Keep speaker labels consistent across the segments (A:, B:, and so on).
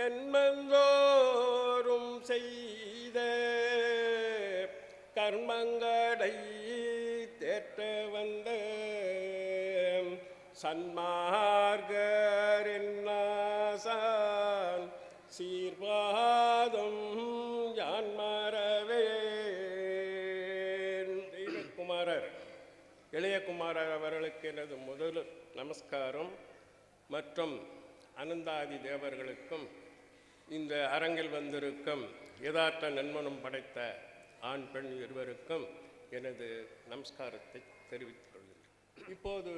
A: ஜன்மந்தோறும் செய்த கர்மங்களை தேற்ற வந்த சன்மார்கரின்னாசான் சீர்வாதம் யான் மறவேன். தெய்வக்குமாரர் இளையகுமாரர் அவர்களுக்கு எனது முதல் நமஸ்காரம். மற்றும் அனந்தாதி தேவர்களுக்கும் இந்த அரங்கில் வந்திருக்கும் யதார்த்த நன்மனம் படைத்த ஆண் பெண் இருவருக்கும் எனது நமஸ்காரத்தை தெரிவித்துக் கொள்கிறேன். இப்போது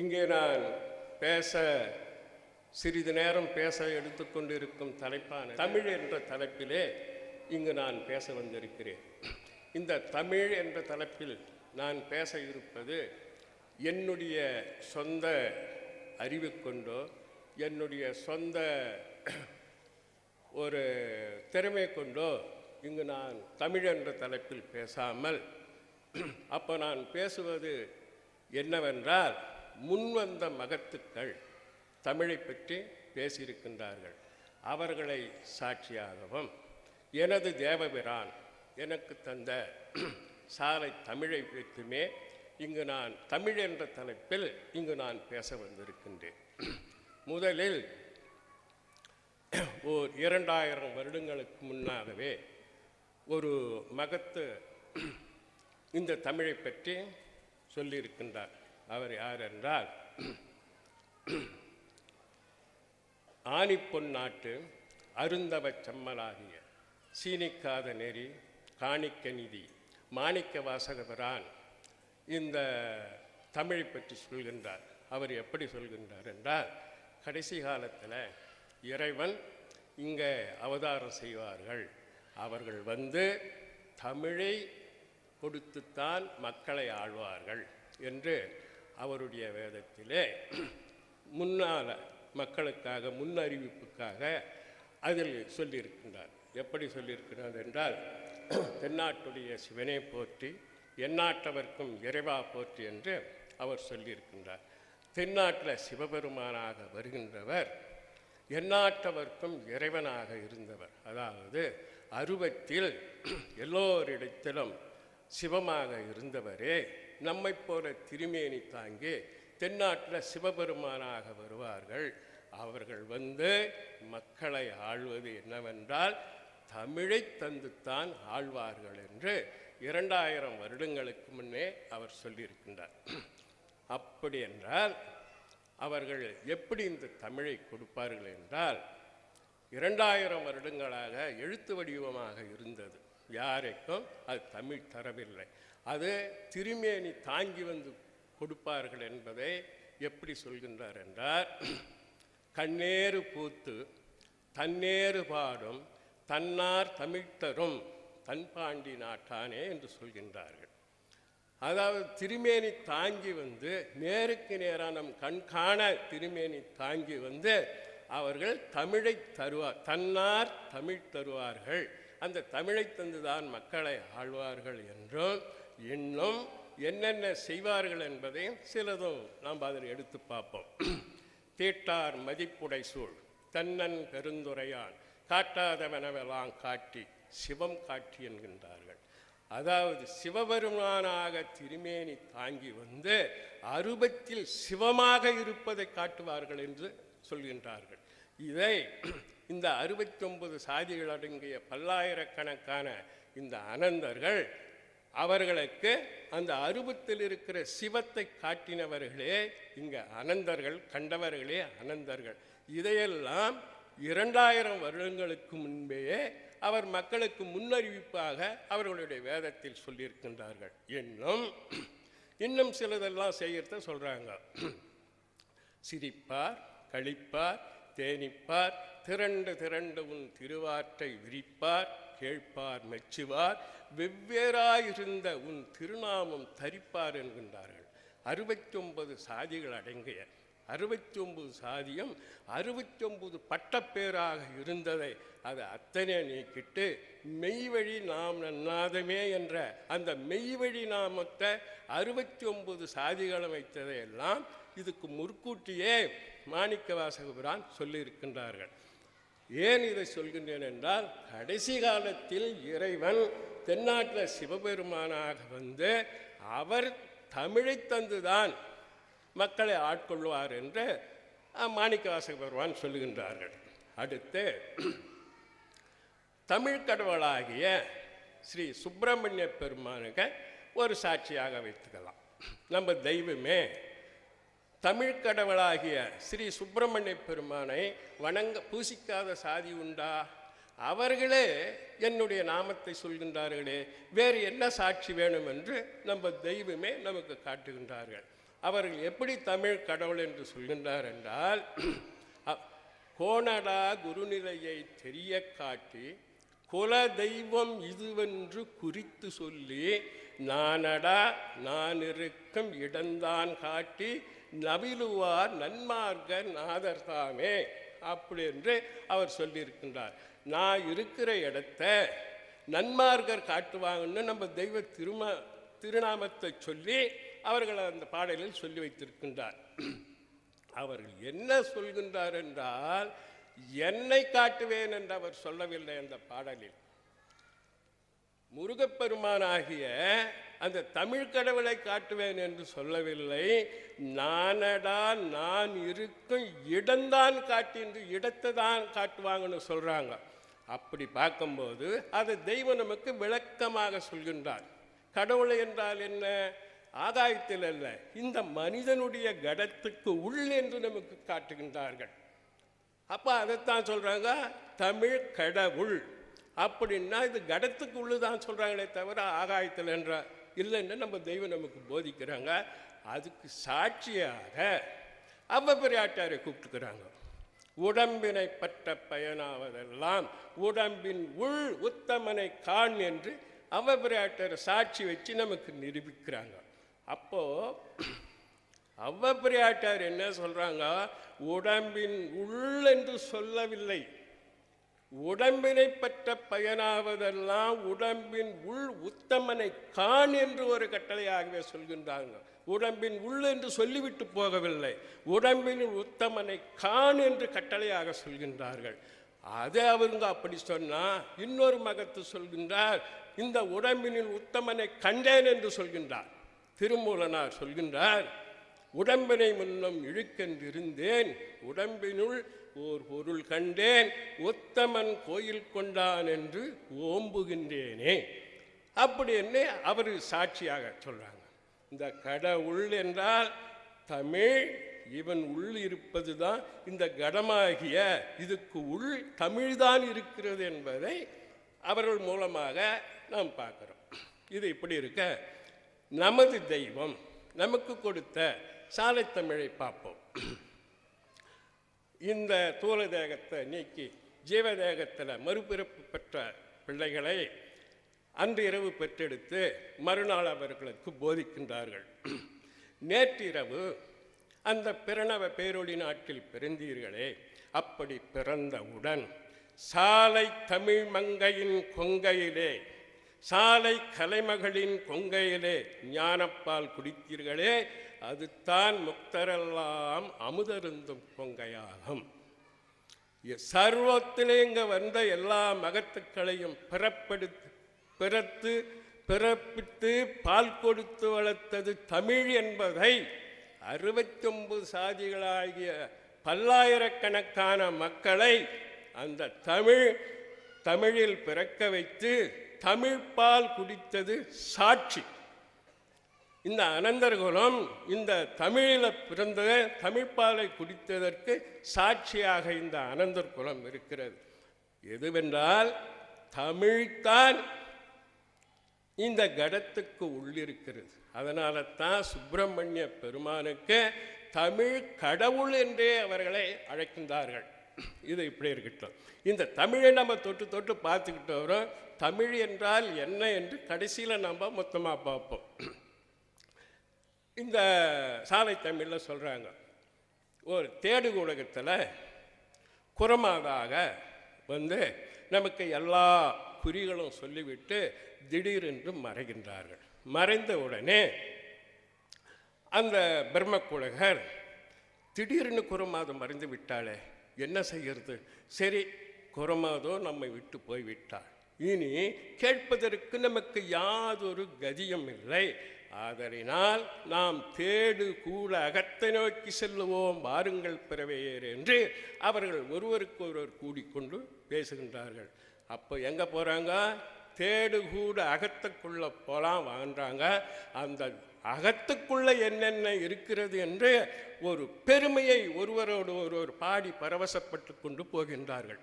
A: இங்கே நான் சிறிது நேரம் பேச எடுத்துக்கொண்டிருக்கும் தலைப்பான தமிழ் என்ற தலைப்பிலே இங்கு நான் பேச வந்திருக்கிறேன். இந்த தமிழ் என்ற தலைப்பில் நான் பேச இருப்பது என்னுடைய சொந்த அறிவு கொண்டோ என்னுடைய சொந்த ஒரு திறமை கொண்டோ இங்கு நான் தமிழ் என்ற தலைப்பில் பேசாமல், அப்போ நான் பேசுவது என்னவென்றால், முன்வந்த மகத்துக்கள் தமிழை பற்றி பேசியிருக்கின்றார்கள். அவர்களை சாட்சியாகவும் எனது தேவபிரான் எனக்கு தந்த சாலை தமிழை வைத்துமே இங்கு நான் தமிழ் என்ற தலைப்பில் இங்கு நான் பேச வந்திருக்கின்றேன். முதலில் ஓர் 2000 வருடங்களுக்கு முன்னாகவே ஒரு மகத்து இந்த தமிழை பற்றி சொல்லியிருக்கின்றார். அவர் யார் என்றால், ஆணிப்பொன் நாட்டு அருந்தவ செம்மலாகிய சீனிக்காத நெறி காணிக்க நிதி மாணிக்க வாசகபிரான் இந்த தமிழை பற்றி சொல்கின்றார். அவர் எப்படி சொல்கின்றார் என்றால், கடைசி காலத்தில் இறைவன் இங்கே அவதாரம் செய்வார்கள். அவர்கள் வந்து தமிழை கொடுத்துத்தான் மக்களை ஆழ்வார்கள் என்று அவருடைய வேதத்திலே முன்னால் மக்களுக்காக முன்னறிவிப்புக்காக அதில் சொல்லியிருக்கின்றார். எப்படி சொல்லியிருக்கிறார் என்றால், தென்னாட்டுடைய சிவனை போற்றி எந்நாட்டவர்க்கும் இறைவா போற்றி என்று அவர் சொல்லியிருக்கின்றார். தென்னாட்டில் சிவபெருமானாக வருகின்றவர் எந்நாட்டவர்க்கும் இறைவனாக இருந்தவர். அதாவது அருவத்தில் எல்லோரிடத்திலும் சிவமாக இருந்தவரே நம்மை போல திருமேனி தாங்கி தென்னாட்டில் சிவபெருமானாக வருவார்கள். அவர்கள் வந்து மக்களை ஆள்வது என்னவென்றால் தமிழை தந்துத்தான் ஆழ்வார்கள் என்று 2000 வருடங்களுக்கு முன்னே அவர் சொல்லியிருக்கின்றார். அப்படி என்றால் அவர்கள் எப்படி இந்த தமிழை கொடுப்பார்கள் என்றால், 2000 வருடங்களாக எழுத்து வடிவமாக இருந்தது. யாருக்கும் அது தமிழ் தரவில்லை. அது திருமேனி தாங்கி வந்து கொடுப்பார்கள் என்பதை எப்படி சொல்கின்றார் என்றால், கண்ணேறு பூத்து தன்னேறு பாடும் தன்னார் தமிழ்த்தரும் தன்பாண்டி நாட்டானே என்று சொல்கின்றார்கள். அதாவது திருமேனி தாங்கி வந்து நேருக்கு நேராக நம் கண்காண திருமேனி தாங்கி வந்து அவர்கள் தமிழை தருவார், தன்னார் தமிழ் தருவார்கள். அந்த தமிழை தந்துதான் மக்களை ஆழ்வார்கள் என்றும் இன்னும் என்னென்ன செய்வார்கள் என்பதையும் சிலதும் நாம் அதில் எடுத்து பார்ப்போம். தீட்டார் மதிப்புடை சூழ் தன்னன் பெருந்துரையான் காட்டாதவனவெல்லாம் காட்டி சிவம் காட்டி என்கின்றார்கள். அதாவது சிவபெருமானாக திருமேனி தாங்கி வந்து அருபத்தில் சிவமாக இருப்பதை காட்டுவார்கள் என்று சொல்கின்றார்கள். இதை இந்த 69 சாதிகள் அடங்கிய பல்லாயிரக்கணக்கான இந்த அனந்தர்கள் அவர்களுக்கு அந்த அருபத்தில் இருக்கிற சிவத்தை காட்டினவர்களே இங்கே அனந்தர்கள், கண்டவர்களே அனந்தர்கள். இதையெல்லாம் 2000 வருடங்களுக்கு முன்பே அவர் மக்களுக்கு முன்னறிவிப்பாக அவர்களுடைய வேதத்தில் சொல்லியிருக்கின்றார்கள். இன்னும் சிலதெல்லாம் செய்யறத சொல்கிறாங்க. சிரிப்பார், கழிப்பார், தேனிப்பார், திரண்டு திரண்டு உன் திருவாற்றை விரிப்பார், கேட்பார், மெச்சுவார், வெவ்வேறாயிருந்த உன் திருநாமம் தரிப்பார் என்கின்றார்கள். 69 சாதிகள் அடங்கிய 69 சாதியும் 69 பட்டப்பேராக இருந்ததை அது அத்தனை நீக்கிட்டு மெய்வழி நாம் நன்னாதமே என்ற அந்த மெய்வழி நாமத்தை 69 சாதிகளும் வைத்ததையெல்லாம் இதுக்கு முற்கூட்டியே மாணிக்க வாசகபிரான் சொல்லியிருக்கின்றார்கள். ஏன் இதை சொல்கின்றேன் என்றால், கடைசி காலத்தில் இறைவன் தென்னாட்டில் சிவபெருமானாக வந்து அவர் தமிழை தந்துதான் மக்களை ஆட்கொள்வார் என்று மாணிக்கவாசக பெருமான் சொல்லுகின்றார்கள். அடுத்து தமிழ் கடவுளாகிய ஸ்ரீ சுப்பிரமணிய பெருமானுக்கு ஒரு சாட்சியாக வைத்துக்கலாம். நம்ம தெய்வமே தமிழ் கடவுளாகிய ஸ்ரீ சுப்பிரமணிய பெருமானை பூசிக்காத சாதி உண்டா? அவர்களே என்னுடைய நாமத்தை சொல்கின்றார்களே, வேறு என்ன சாட்சி வேணும் என்று நம்ம தெய்வமே நமக்கு காட்டுகின்றார்கள். அவர்கள் எப்படி தமிழ் கடவுள் என்று சொல்கின்றார் என்றால், கோணடா குருநிலையை தெரிய காட்டி குல தெய்வம் இதுவென்று குறித்து சொல்லி, நானடா நான் இருக்கும் இடந்தான் காட்டி நவிலுவார் நன்மார்க்க நாதர்தாமே அப்படி என்று அவர் சொல்லியிருக்கின்றார். நான் இருக்கிற இடத்த நன்மார்க்கர் காட்டுவாங்கன்னு நம்ம தெய்வ திருநாமத்தை சொல்லி அவர்கள் அந்த பாடலில் சொல்லி வைத்திருக்கின்றார். அவர்கள் என்ன சொல்கின்றார் என்றால், என்னை காட்டுவேன் என்று அவர் சொல்லவில்லை. அந்த பாடலில் முருகப்பெருமானாகிய அந்த தமிழ் கடவுளை காட்டுவேன் என்று சொல்லவில்லை. நானடா நான் இருக்கும் இடம்தான் காட்டி என்று இடத்தை தான் காட்டுவாங்கன்னு சொல்கிறாங்க. அப்படி பார்க்கும்போது அது தெய்வம் நமக்கு விளக்கமாக சொல்கின்றார். கடவுள் என்றால் என்ன? ஆகாயத்தில் அல்ல, இந்த மனிதனுடைய கடத்துக்கு உள் என்று நமக்கு காட்டுகின்றார்கள். அப்போ அதைத்தான் சொல்கிறாங்க தமிழ் கடவுள் அப்படின்னா. இது கடத்துக்கு உள்ளு தான் சொல்கிறாங்களே தவிர ஆகாயத்தில் என்ற இல்லைன்னு நம்ம தெய்வம் நமக்கு போதிக்கிறாங்க. அதுக்கு சாட்சியாக அவ்வபிராட்டாரை கூப்பிட்டுக்கிறாங்க. உடம்பினை பற்ற பயனாவதெல்லாம் உடம்பின் உள் உத்தமனை காண் என்று அவ்வபிராட்டாரை சாட்சி வச்சு நமக்கு நிரூபிக்கிறாங்க. அப்போ அவ்வபிராட்டார் என்ன சொல்றாங்க? உடம்பின் உள் என்று சொல்லவில்லை, உடம்பினை பற்ற பயனாவதெல்லாம் உடம்பின் உள் உத்தமனை காண் என்று ஒரு கட்டளையாகவே சொல்கின்றாங்க. உடம்பின் உள் என்று சொல்லிவிட்டு போகவில்லை, உடம்பின் உத்தமனை காண் என்று கட்டளையாக சொல்கின்றார்கள். அதை அவங்க அப்படி சொன்னா இன்னொரு மகத்து சொல்கின்றார், இந்த உடம்பினில் உத்தமனை கண்டேன் என்று சொல்கின்றார். திருமூலனார் சொல்கின்றார், உடம்பினை முன்னம் இழுக்கென்றிருந்தேன், உடம்பினுள் ஓர் பொருள் கண்டேன், உத்தமன் கோயில் கொண்டான் என்று ஓம்புகின்றேனே அப்படி என்ன அவர் சாட்சியாக சொல்றாங்க. இந்த கடவுள் என்றால் தமிழ், இவன் உள் இருப்பது தான் இந்த கடமாகிய இதுக்கு உள் தமிழ்தான் இருக்கிறது என்பதை அவர்கள் மூலமாக நாம் பார்க்கிறோம். இது இப்படி இருக்க, நமது தெய்வம் நமக்கு கொடுத்த சாலை தமிழை பார்ப்போம். இந்த தூல தேகத்தை நீக்கி ஜீவதேகத்தில் மறுபிறப்பு பெற்ற பிள்ளைகளை அன்று இரவு பெற்றெடுத்து மறுநாள் அவர்களுக்கு போதிக்கின்றார்கள். நேற்றிரவு அந்த பிரணவ பேரொளி நாட்டில் பிறந்தீர்களே, அப்படி பிறந்தவுடன் சாலை தமிழ் மங்கையின் கொங்கையிலே, சாலை கலைமகளின் கொங்கையிலே ஞானப்பால் குடித்தீர்களே, அதுதான் முக்தரெல்லாம் அமுதருந்தும் கொங்கையாகும். சர்வத்திலே இங்க வந்த எல்லா மகத்துக்களையும் பிறப்பித்து பால் கொடுத்து வளர்த்தது தமிழ் என்பதை 69 சாதிகளாகிய பல்லாயிரக்கணக்கான மக்களை அந்த தமிழில் பிறக்க வைத்து தமிழ் பால் குடித்தது சாட்சி. இந்த அனந்தர்குலம் இந்த தமிழில் பிறந்த தமிழ்பாலை குடித்ததற்கு சாட்சியாக இந்த அனந்தர் குலம் இருக்கிறது. எதுவென்றால் தமிழ்தான் இந்த கடத்துக்கு உள்ளிருக்கிறது. அதனால தான் சுப்பிரமணிய பெருமானுக்கு தமிழ் கடவுள் என்றே அவர்களை அழைக்கின்றார்கள். இது இப்படி இருக்கட்டும். இந்த தமிழை நம்ம தொட்டு தொட்டு பார்த்துக்கிட்டு வரோம். தமிழ் என்றால் என்ன என்று கடைசியில் நம்ம மொத்தமாக பார்ப்போம். இந்த சாலை தமிழில் சொல்கிறாங்க, ஒரு தேடு ஊடகத்தில் குறமாதாக வந்து நமக்கு எல்லா குறிகளும் சொல்லிவிட்டு திடீரென்று மறைகின்றார்கள். மறைந்த உடனே அந்த பிரம்மக்குலகர் திடீர்னு குறமாத மறைந்து விட்டாலே என்ன செய்கிறது, சரி குரமாதோ நம்மை விட்டு போய்விட்டார். இனி கேட்பதற்கு நமக்கு யாதொரு கதியும் இல்லை. ஆதலினால் நாம் தேடு கூட அகத்தை நோக்கி செல்லுவோம், வாருங்கள் பிறவையேர் என்று அவர்கள் ஒருவருக்கு ஒருவர் கூடிக்கொண்டு பேசுகின்றார்கள். அப்போ எங்கே போகிறாங்க? தேடு கூட அகத்துக்குள்ளே போகலாம் வாங்குறாங்க. அந்த அகத்துக்குள்ளே என்னென்ன இருக்கிறது என்று ஒரு பெருமையை ஒருவரோடு ஒருவர் பாடி பரவசப்பட்டு கொண்டு போகின்றார்கள்.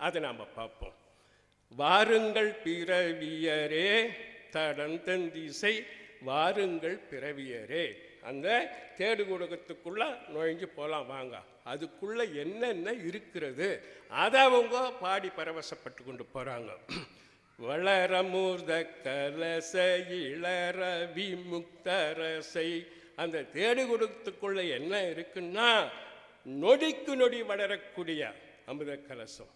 A: அதை நாம் பார்ப்போம். வாருங்கள் பிறவியரே தடந்தந்திசை, வாருங்கள் பிறவியரே. அந்த தேடு கூடத்துக்குள்ளே நுழைஞ்சு போகலாம் வாங்க. அதுக்குள்ளே என்னென்ன இருக்கிறது அதை அவங்க பாடி பரவசப்பட்டு கொண்டு போகிறாங்க. வளரமூர்த கலச இளரவி முக்தரசை. அந்த தேடு கூடத்துக்குள்ள என்ன இருக்குன்னா நொடிக்கு நொடி வளரக்கூடிய அமுத கலசம்.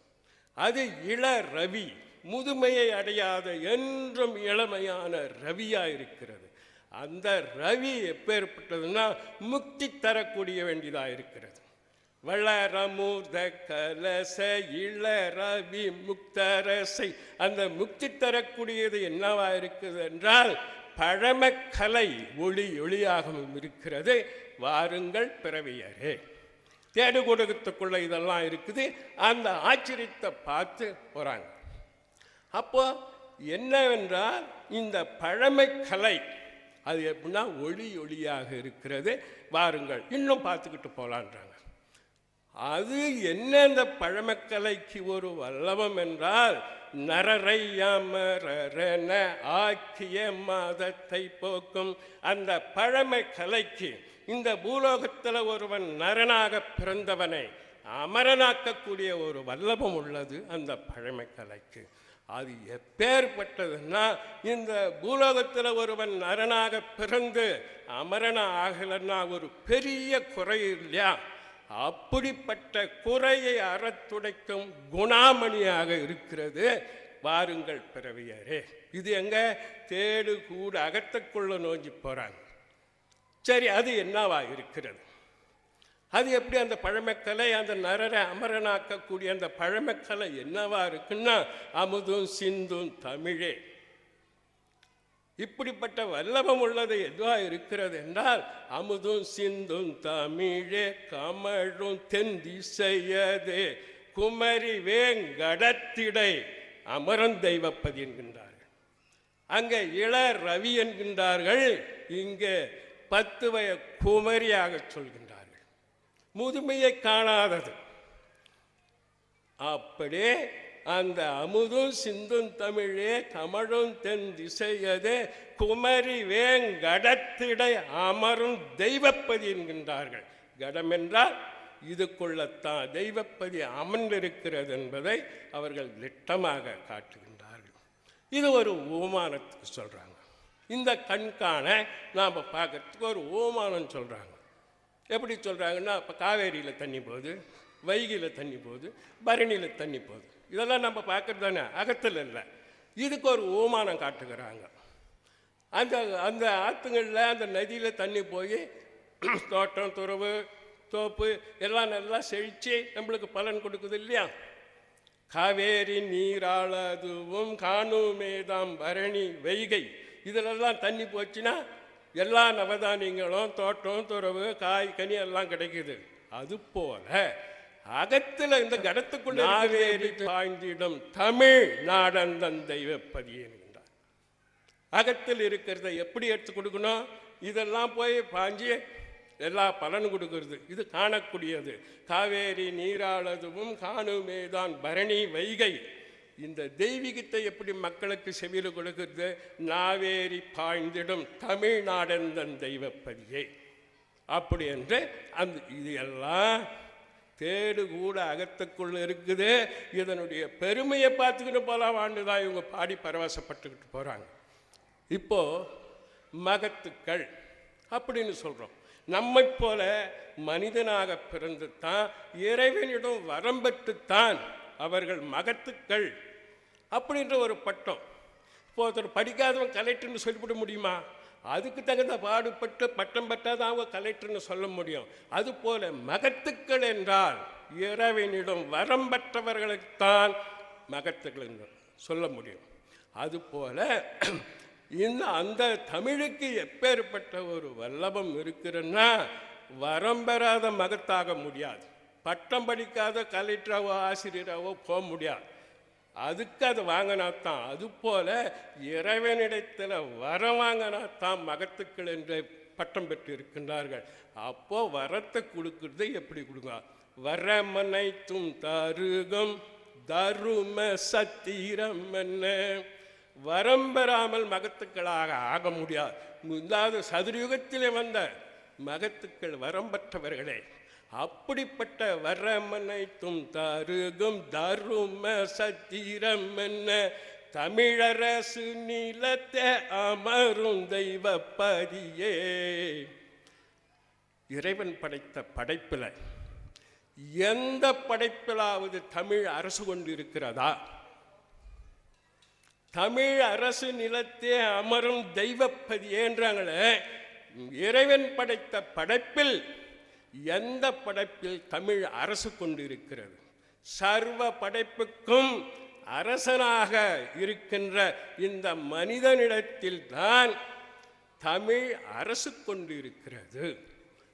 A: அது இள ரவி, முதுமையை அடையாத என்றும் இளமையான ரவியாக இருக்கிறது. அந்த ரவி எப்பேற்பட்டதுன்னா முக்தி தரக்கூடிய வேண்டியதாக இருக்கிறது. வளரமூர்த கலச இளரவி முக்தரசை. அந்த முக்தி தரக்கூடியது என்னவா இருக்குது என்றால் பழமக்கலை ஒளி ஒளியாகவும் இருக்கிறது. வாருங்கள் பிறவியரே. தேடு கூடத்துக்குள்ள இதெல்லாம் இருக்குது. அந்த ஆச்சரியத்தை பார்த்து போகிறாங்க. அப்போ என்னவென்றால் இந்த பழமைக்கலை அது எப்படின்னா ஒளி ஒளியாக இருக்கிறது. வாருங்கள் இன்னும் பார்த்துக்கிட்டு போகலான்றாங்க. அது என்ன? இந்த பழமக்கலைக்கு ஒரு வல்லவம் என்றால் நரரை அமரன ஆக்கிய மதத்தை போக்கும். அந்த பழமைக்கலைக்கு இந்த பூலோகத்தில் ஒருவன் நரனாக பிறந்தவனை அமரனாக்கக்கூடிய ஒரு வல்லபம் உள்ளது அந்த பழமைக்கலைக்கு. அது எப்பேற்பட்டதுன்னா இந்த பூலோகத்தில் ஒருவன் நரனாக பிறந்து அமரனா ஆகலன்னா ஒரு பெரிய குறை இல்லையா? அப்படிப்பட்ட குறையை அறத்துடைக்கும் குணாமணியாக இருக்கிறது. வாருங்கள் பிறவியரே. இது எங்க? தேடு கூட அகத்துக்குள்ள நோக்கி போறாங்க. சரி, அது என்னவா இருக்கிறது? அது எப்படி அந்த பழமைக்கலை, அந்த நரரை அமரனாக்கக்கூடிய அந்த பழமைக்கலை என்னவா இருக்குன்னா அமுதும் சிந்தும் தமிழே. இப்படிப்பட்ட வல்லபம் உள்ளது எதுவா இருக்கிறது என்றால் அமுதும் சிந்தும் தமிழே கமழும் தென் திசையதே குமரி வேங்கடத்திடை அமரன் தெய்வப்பதி என்கின்றார்கள். அங்கே இள ரவி என்கின்றார்கள், இங்கே 10 வய குமரியாக சொல்கின்றார்கள். முதுமையை காணாதது. அப்படியே அந்த அமுதும் சிந்தும் தமிழே கமழும் தென் திசையதே குமரி வேங்கடத்திடை அமரும் தெய்வப்பதி என்கின்றார்கள். கடம் என்றால் இதுக்குள்ளத்தான் தெய்வப்பதி அமர்ந்திருக்கிறது என்பதை அவர்கள் திட்டமாக காட்டுகின்றார்கள். இது ஒரு ஓமானத்துக்கு சொல்கிறாங்க. இந்த கண்காண நாம் பார்க்கறதுக்கு ஒரு ஓமானம் சொல்கிறாங்க. எப்படி சொல்கிறாங்கன்னா, இப்போ காவேரியில் தண்ணி போகுது, வைகையில் தண்ணி போகுது, பரணியில் தண்ணி போகுது. இதெல்லாம் நம்ம பார்க்குறது தானே, அகத்தில் இல்லை. இதுக்கு ஒரு ஓமானம் காட்டுகிறாங்க. அந்த அந்த ஆற்றுங்களில் அந்த நதியில் தண்ணி போய் தோட்டம் துறவு தோப்பு எல்லாம் நல்லா செழித்து நம்மளுக்கு பலன் கொடுக்குது இல்லையா? காவேரி நீராளதுவும் காணுமேதாம் பரணி வைகை இதிலெல்லாம் தண்ணி போச்சுன்னா எல்லா நவதானியங்களும் தோட்டம் துறவு காய் கனி எல்லாம் கிடைக்குது. அதுபோல அகத்தில் இந்த கடத்துக்குள்ள காவேரி பாய்ந்திடும் தமிழ் நாடந்தன் தெய்வப்பதி என்கின்றார். அகத்தில் இருக்கிறத எப்படி எடுத்து கொடுக்கணும்? இதெல்லாம் போய் பாஞ்சி எல்லா பலன் கொடுக்கறது. இது காணக்கூடியது. காவேரி நீராளதுவும் காணுமேதான் பரணி வைகை. இந்த தெய்வீகத்தை எப்படி மக்களுக்கு செவியில் கொடுக்கிறது? நாவேரி பாய்ந்திடும் தமிழ்நாடந்தன் தெய்வப்பதியை. அப்படி என்று அந்த இது எல்லாம் தேடு கூட அகத்துக்குள்ள இருக்குது. இதனுடைய பெருமையை பார்த்துக்கிட்டு போலாம் ஆண்டுதான் இவங்க பாடி பரவசப்பட்டுக்கிட்டு போகிறாங்க. இப்போ மகத்துக்கள் அப்படின்னு சொல்கிறோம். நம்மை போல மனிதனாக பிறந்து தான் இறைவனிடம் வரம்பெற்றுத்தான் அவர்கள் மகத்துக்கள் அப்படின்ற ஒரு பட்டம். இப்போ ஒருத்தர் படிக்காதவன் கலெக்டர்னு சொல்லிவிட முடியுமா? அதுக்கு தகுந்த பாடுபட்டு பட்டம் பெற்றாதான் அவங்க கலெக்டர்னு சொல்ல முடியும். அதுபோல மகத்துக்கள் என்றால் இறைவனிடம் வரம் பெற்றவர்களுக்குத்தான் மகத்துக்கள் என்று சொல்ல முடியும். அதுபோல அந்த தமிழுக்கு எப்பேற்பட்ட ஒரு வல்லபம் இருக்கிறன்னா வரம் பெறாத மகத்தாக முடியாது. பட்டம் படிக்காத கலெக்டராவோ ஆசிரியராவோ போக முடியாது. அதுக்கு அது வாங்கினாத்தான். அதுபோல இறைவனிடத்தில் வரம் வாங்கினாத்தான் மகத்துக்கள் என்று பட்டம் பெற்று இருக்கின்றார்கள். அப்போ வரத்தை கொடுக்கறது எப்படி கொடுங்க? வரமனைத்தும் தருகம் தரும சத்திரம் என்ன. வரம் பெறாமல் மகத்துக்களாக ஆக முடியாது. இதாவது சதுரயுகத்திலே வந்த மகத்துக்கள் வரம் பெற்றவர்களே. அப்படிப்பட்ட வரமனைத்தும் தருகும் தரும சத்திரம் என்ன. தமிழரசு நிலத்தை அமரும் தெய்வப்பதியே. இறைவன் படைத்த படைப்பில் எந்த படைப்பிலாவது தமிழ் அரசு கொண்டு இருக்கிறதா? தமிழ் அரசு நிலத்தே அமரும் தெய்வப்பதியேன்றாங்களே. இறைவன் படைத்த படைப்பில் எந்த படைப்பில் தமிழ் அரசு கொண்டு இருக்கிறது? சர்வ படைப்புக்கும் அரசனாக இருக்கின்ற இந்த மனிதனிடத்தில் தான் தமிழ் அரசு கொண்டு இருக்கிறது.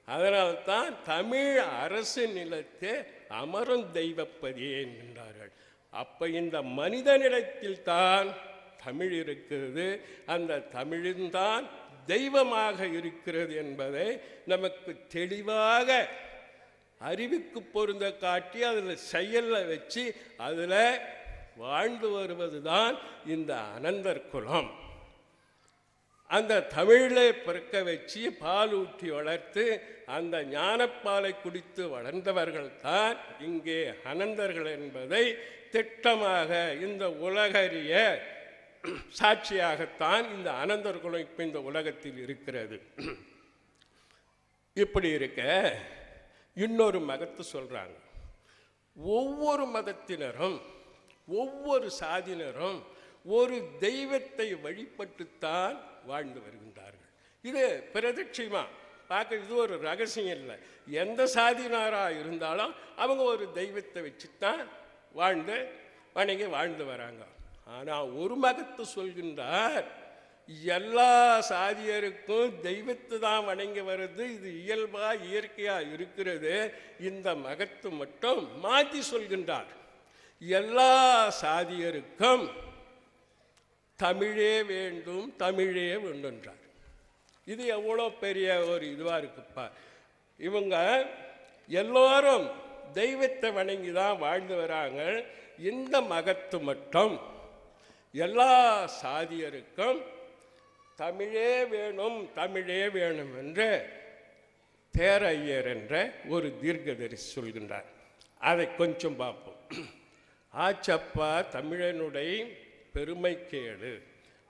A: அதனால்தான் தமிழ் அரசு நிலத்தே அமரும் தெய்வப்பதியே என்கின்றார்கள். அப்ப இந்த மனிதனிடத்தில் தான் தமிழ் இருக்கிறது. அந்த தமிழின்தான் தெய்வமாக இருக்கிறது என்பதை நமக்கு தெளிவாக அறிவுக்கு பொருந்த காட்டி அதில் செயலில் வச்சு அதில் வாழ்ந்து வருவது தான் இந்த அனந்தர் குலம். அந்த தமிழை பிறக்க வச்சு பால் ஊற்றி வளர்த்து அந்த ஞானப்பாலை குடித்து வளர்ந்தவர்கள் தான் இங்கே அனந்தர்கள் என்பதை திட்டமாக இந்த உலகறிய சாட்சியாகத்தான் இந்த அனந்தர் குலம் இப்போ இந்த உலகத்தில் இருக்கிறது. இப்படி இருக்க இன்னொரு மதத்தை சொல்கிறாங்க. ஒவ்வொரு மதத்தினரும் ஒவ்வொரு சாதியினரும் ஒரு தெய்வத்தை வழிபட்டுத்தான் வாழ்ந்து வருகின்றார்கள். இது பிரதட்சியமா பார்க்க இது ஒரு ரகசியம் இல்லை. எந்த சாதியினராக இருந்தாலும் அவங்க ஒரு தெய்வத்தை வச்சுத்தான் வணங்கி வாழ்ந்து வராங்க. ஆனால் ஒரு மதத்தை சொல்கின்றார், எல்லா சாதியருக்கும் தெய்வத்தை தான் வணங்கி வருது, இது இயல்பாக இயற்கையாக இருக்கிறது. இந்த மதத்தை மட்டும் மாற்றி சொல்கின்றார், எல்லா சாதியருக்கும் தமிழே வேண்டும் தமிழே வேண்டுன்றார். இது எவ்வளோ பெரிய ஒரு இதுவாக இருக்குப்பா. இவங்க எல்லோரும் தெய்வத்தை வணங்கி தான் வாழ்ந்து வராங்க. இந்த மதத்து மட்டும் எல்லா சாதியருக்கும் தமிழே வேணும் தமிழே வேணும் என்று தேரையர் என்ற ஒரு தீர்க்கதரிசி சொல்கின்றார். அதை கொஞ்சம் பார்ப்போம். ஆச்சப்பா தமிழனுடைய பெருமை கேளு,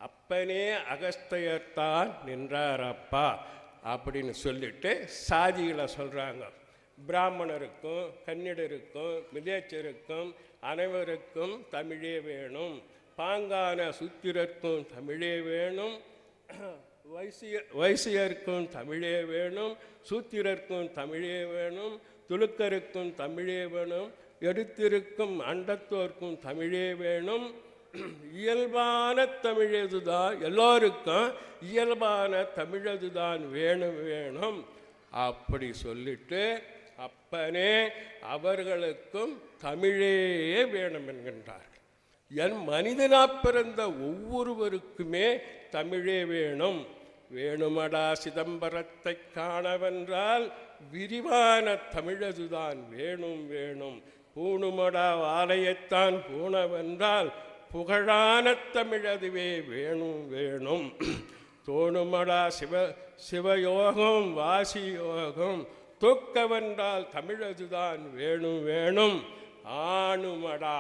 A: அப்பனே அகஸ்தியர்தான் நின்றாரப்பா அப்படின்னு சொல்லிட்டு சாதிகளை சொல்கிறாங்க. பிராமணருக்கும் கன்னிடருக்கும் மிதேச்சருக்கும் அனைவருக்கும் தமிழே வேணும், பாங்கான சூத்திரருக்கும் தமிழே வேணும், வைசியருக்கும் தமிழே வேணும், சூத்திரருக்கும் தமிழே வேணும், துலுக்கருக்கும் தமிழே வேணும், எடுத்திருக்கும் அண்டத்தோர்க்கும் தமிழே வேணும். இயல்பான தமிழதுதான், எல்லோருக்கும் இயல்பான தமிழதுதான் வேணும் வேணும் அப்படி சொல்லிட்டு அப்பனே அவர்களுக்கும் தமிழே வேணும் என்கின்றார். என் மனிதனா பிறந்த ஒவ்வொருவருக்குமே தமிழே வேணும். வேணுமடா சிதம்பரத்தை காணவென்றால் விரிவான தமிழதுதான் வேணும் வேணும். பூணுமடா ஆலயத்தான் பூணவென்றால் புகழான தமிழதுவே வேணும் வேணும். தோணுமடா சிவயோகம் வாசி யோகம் தூக்கவென்றால் தமிழதுதான் வேணும் வேணும். ஆணுமடா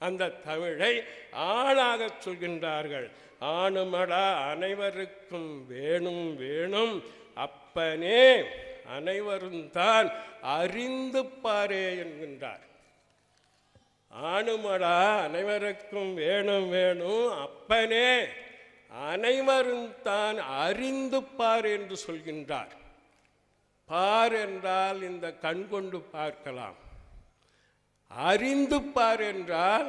A: அந்த தமிழை ஆளாக சொல்கின்றார்கள். ஆணுமடா அனைவருக்கும் வேணும் வேணும், அப்பனே அனைவரும் தான் அறிந்து பாரே என்கின்றார். ஆணுமடா அனைவருக்கும் வேணும் வேணும், அப்பனே அனைவரும் தான் அறிந்து பார் என்று சொல்கின்றார். பார் என்றால் இந்த கண் கொண்டு பார்க்கலாம், அறிந்து பார் என்றால்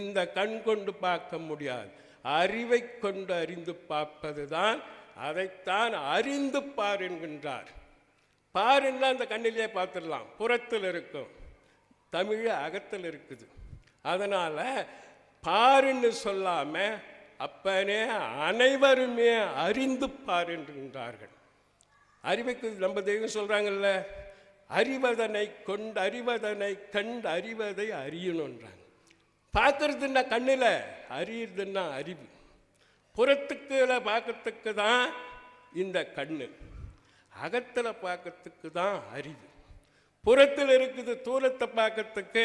A: இந்த கண் கொண்டு பார்க்க முடியாது. அறிவை கொண்டு அறிந்து பார்ப்பதுதான், அதைத்தான் அறிந்து பார் என்கின்றார். பாருன்னா அந்த கண்ணிலே பார்த்துடலாம், புறத்தில் இருக்கும், தமிழ் அகத்தில் இருக்குது. அதனால பாருன்னு சொல்லாம அப்பனே அனைவருமே அறிந்து பார் என்கின்றார்கள். அறிவுக்கு நம்ம தெய்வம் சொல்றாங்கல்ல, அறிவதனை கொண்டு அறிவதனை கண்டு அறிவதை அறியணுன்றாங்க. பார்க்கறதுன்னா கண்ணில், அறியறதுன்னா அறிவு. புறத்துக்குல பார்க்கறதுக்கு தான் இந்த கண்ணு, அகத்தில் பார்க்கறதுக்கு தான் அறிவு. புறத்தில் இருக்குது தூரத்தை பார்க்கறதுக்கு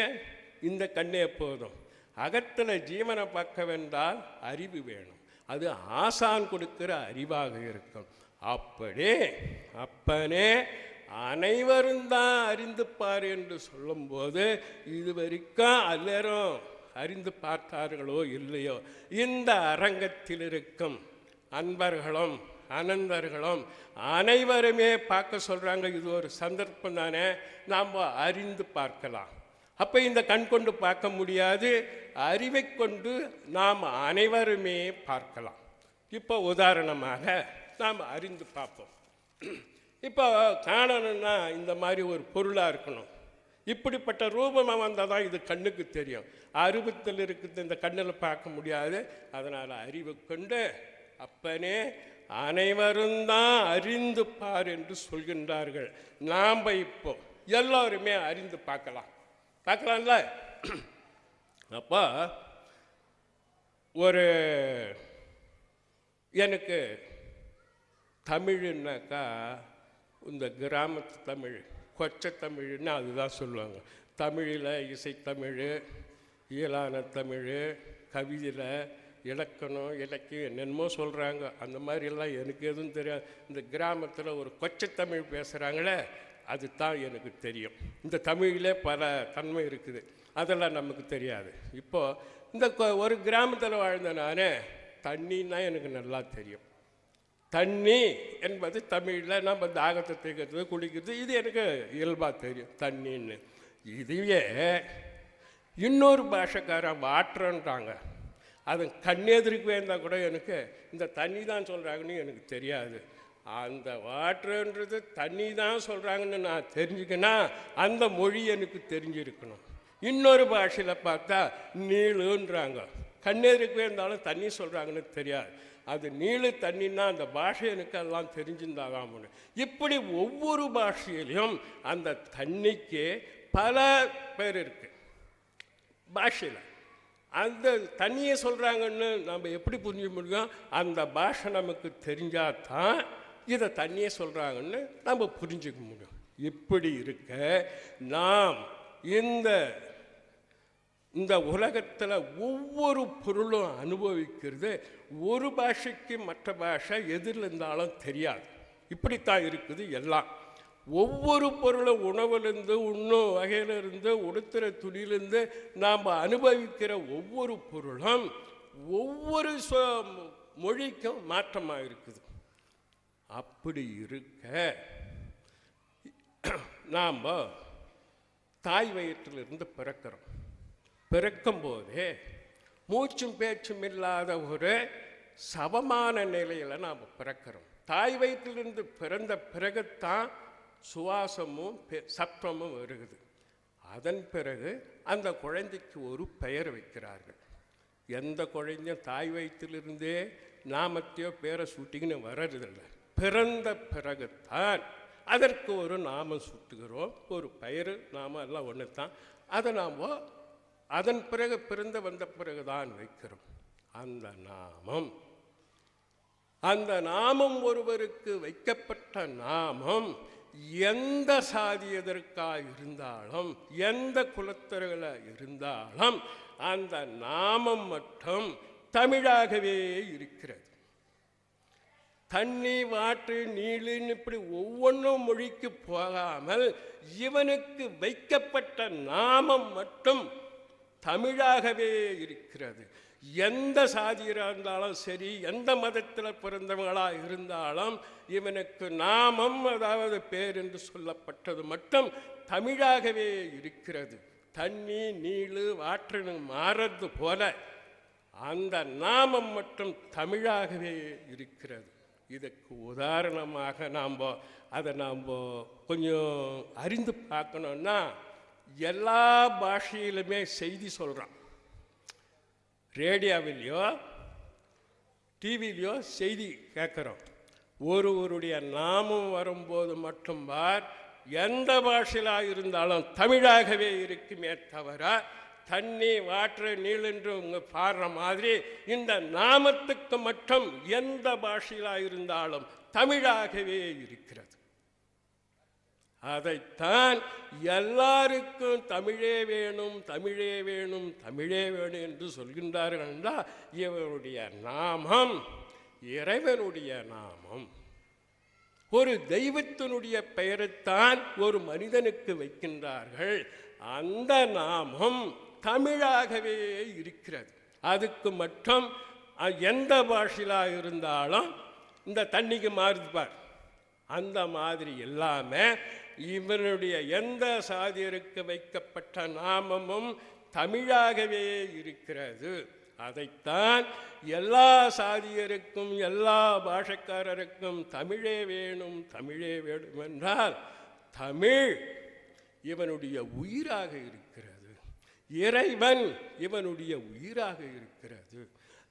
A: இந்த கண்ணே போதும். அகத்தில் ஜீவனை பார்க்க வேண்டால் அறிவு வேணும். அது ஆசான் கொடுக்கிற அறிவாக இருக்கும். அப்படி அப்பனே அனைவரும் தான் அறிந்து பார் என்று சொல்லும்போது இதுவரைக்கும் எல்லாரும் அறிந்து பார்த்தார்களோ இல்லையோ, இந்த அரங்கத்தில் இருக்கும் அன்பர்களும் அனந்தர்களும் அனைவருமே பார்க்க சொல்கிறாங்க. இது ஒரு சந்தர்ப்பம் தானே, நாம் அறிந்து பார்க்கலாம். அப்போ இந்த கண் கொண்டு பார்க்க முடியாது, அறிவை கொண்டு நாம் அனைவருமே பார்க்கலாம். இப்போ உதாரணமாக நாம் அறிந்து பார்ப்போம். இப்போ காணணும்னா இந்த மாதிரி ஒரு பொருளாக இருக்கணும், இப்படிப்பட்ட ரூபமாக வந்தால் தான் இது கண்ணுக்கு தெரியும். அருவத்தில் இருக்குது, இந்த கண்ணில் பார்க்க முடியாது. அதனால் அறிவு கொண்டு அப்பனே அனைவரும் தான் அறிந்து பார் என்று சொல்கின்றார்கள். நாம் இப்போ எல்லோருமே அறிந்து பார்க்கலாம்ல. அப்போ ஒரு எனக்கு தமிழ்னாக்கா இந்த கிராமத்து தமிழ், கொச்சை தமிழ்னு அதுதான் சொல்லுவாங்க. தமிழில் இசைத்தமிழ், இயலான தமிழ், கவிதையில் இலக்கணம், இலக்கியம் என்னென்னமோ சொல்கிறாங்க. அந்த மாதிரிலாம் எனக்கு எதுவும் தெரியாது. இந்த கிராமத்தில் ஒரு கொச்சை தமிழ் பேசுகிறாங்களே, அது தான் எனக்கு தெரியும். இந்த தமிழிலே பல தன்மை இருக்குது, அதெல்லாம் நமக்கு தெரியாது. இப்போது இந்த ஒரு கிராமத்தில் வாழ்ந்த நானே தண்ணின்னா எனக்கு நல்லா தெரியும். தண்ணி என்பது தமிழில் நம்ம தாகத்தை தீர்க்கிறது, குளிக்கிறது, இது எனக்கு இயல்பாக தெரியும் தண்ணின்னு. இதுவே இன்னொரு பாஷைக்காரன் வாட்டர்ன்றாங்க, அது கண்ணெதிர்க்கவே இருந்தால் கூட எனக்கு இந்த தண்ணி தான் சொல்கிறாங்கன்னு எனக்கு தெரியாது. அந்த வாட்டர்ன்றது தண்ணி தான் சொல்கிறாங்கன்னு நான் தெரிஞ்சுக்கன்னா அந்த மொழி எனக்கு தெரிஞ்சிருக்கணும். இன்னொரு பாஷையில் பார்த்தா நீளுன்றாங்க, கண்ணெதிர்க்கவே இருந்தாலும் தண்ணி சொல்கிறாங்கன்னு தெரியாது. அது நீளு தண்ணின்னா அந்த பாஷை எனக்கு எல்லாம் தெரிஞ்சிருந்தாதான் முடியும். இப்படி ஒவ்வொரு பாஷையிலையும் அந்த தண்ணிக்கு பல பேர் இருக்கு பாஷையில். அந்த தண்ணியை சொல்கிறாங்கன்னு நம்ம எப்படி புரிஞ்ச முடியும்? அந்த பாஷை நமக்கு தெரிஞ்சால் தான் இதை தண்ணியை சொல்கிறாங்கன்னு நம்ம புரிஞ்சுக்க முடியும். இப்படி இருக்க நாம் இந்த உலகத்தில் ஒவ்வொரு பொருளும் அனுபவிக்கிறது ஒரு பாஷைக்கு மற்ற பாஷை எதிரில் இருந்தாலும் தெரியாது. இப்படித்தான் இருக்குது எல்லாம். ஒவ்வொரு பொருளும் உணவுலேருந்து, உண்ணும் வகையிலிருந்து, உடுத்துகிற துணியிலேருந்து நாம் அனுபவிக்கிற ஒவ்வொரு பொருளும் ஒவ்வொரு மொழிக்கும் மாற்றமாக இருக்குது. அப்படி இருக்க நாம் தாய் வயிற்றிலிருந்து பிறக்கிறோம். பிறக்கும்போதே மூச்சும் பேச்சும் இல்லாத ஒரு சமமான நிலையில் நாம் பிறக்கிறோம். தாய் வயிற்றிலிருந்து பிறந்த பிறகுத்தான் சுவாசமும் சப்தமும் வருகிறது. அதன் பிறகு அந்த குழந்தைக்கு ஒரு பெயர் வைக்கிறார்கள். எந்த குழந்தையும் தாய் வயிற்றிலிருந்தே நாமத்தையோ பேரை சூட்டிங்கன்னு வர்றதில்லை. பிறந்த பிறகுத்தான் அதற்கு ஒரு நாமம் சூட்டுகிறோம், ஒரு பெயர் நாமம் எல்லாம் ஒன்று தான். அதை நாம் அதன் பிறகு வந்த பிறகுதான் வைக்கிறோம். அந்த நாமம் ஒருவருக்கு வைக்கப்பட்ட நாமம் எந்த சாதியதற்காக இருந்தாலும், எந்த குலத்தர்கள இருந்தாலும் அந்த நாமம் மட்டும் தமிழாகவே இருக்கிறது. தண்ணி, வாட்டு, நீளுன்னு இப்படி ஒவ்வொன்றும் மொழிக்கு போகாமல் இவனுக்கு வைக்கப்பட்ட நாமம் மட்டும் தமிழாகவே இருக்கிறது. எந்த சாதியராக இருந்தாலும் சரி, எந்த மதத்தில் பிறந்தவங்களாக இருந்தாலும் இவனுக்கு நாமம், அதாவது பேர் என்று சொல்லப்பட்டது மட்டும் தமிழாகவே இருக்கிறது. தண்ணி நீளு வாற்றனு மாறது போல அந்த நாமம் மட்டும் தமிழாகவே இருக்கிறது. இதுக்கு உதாரணமாக அதை நாம் கொஞ்சம் அறிந்து பார்க்கணுன்னா, எல்லா பாஷையிலுமே செய்தி சொல்கிறான். ரேடியோவிலையோ டிவிலையோ செய்தி கேட்குறோம். ஒருவருடைய நாமம் வரும்போது மட்டும் எந்த பாஷையிலாக இருந்தாலும் தமிழாகவே இருக்குமே தவிர, தண்ணி வாற்று நீளென்று பாடுற மாதிரி இந்த நாமத்துக்கு மட்டும் எந்த பாஷையிலாக இருந்தாலும் தமிழாகவே இருக்கிறது. அதைத்தான் எல்லாருக்கும் தமிழே வேணும், தமிழே வேணும், தமிழே வேணும் என்று சொல்கின்றார்கள் என்றால், இவருடைய நாமம் இறைவனுடைய நாமம். ஒரு தெய்வத்தினுடைய பெயரைத்தான் ஒரு மனிதனுக்கு வைக்கின்றார்கள். அந்த நாமம் தமிழாகவே இருக்கிறது. அதுக்கு மட்டும் எந்த பாஷையிலாக இருந்தாலும் இந்த தண்ணிக்கு மாறுதுப்பார், அந்த மாதிரி எல்லாமே இவனுடைய எந்த சாதியருக்கு வைக்கப்பட்ட நாமமும் தமிழாகவே இருக்கிறது. அதைத்தான் எல்லா சாதியருக்கும் எல்லா பாஷக்காரருக்கும் தமிழே வேணும், தமிழே வேணும் என்றால், தமிழ் இவனுடைய உயிராக இருக்கிறது. இறைவன் இவனுடைய உயிராக இருக்கிறது.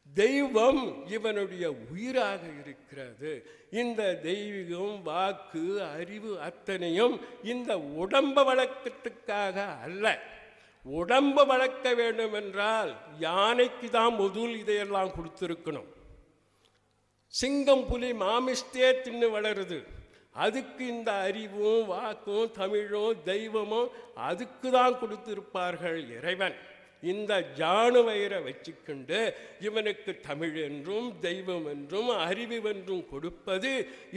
A: தெய்வம் இவனுடைய உயிராக இருக்கிறது. இந்த தெய்வீகம், வாக்கு, அறிவு அத்தனையும் இந்த உடம்பு வழக்கத்துக்காக அல்ல. உடம்பு வளர்க்க வேண்டும் என்றால் யானைக்கு தான் முதல் இதையெல்லாம் கொடுத்துருக்கணும். சிங்கம் புலி மாமிஷ்டே தின்னு வளருது. அதுக்கு இந்த அறிவும் வாக்கும் தமிழும் தெய்வமும் அதுக்கு தான் கொடுத்திருப்பார்கள் இறைவன். இந்த ஜானுவயிரை வச்சுக்கொண்டு இவனுக்கு தமிழ் என்றும் தெய்வம் என்றும் அறிவுவென்றும் கொடுப்பது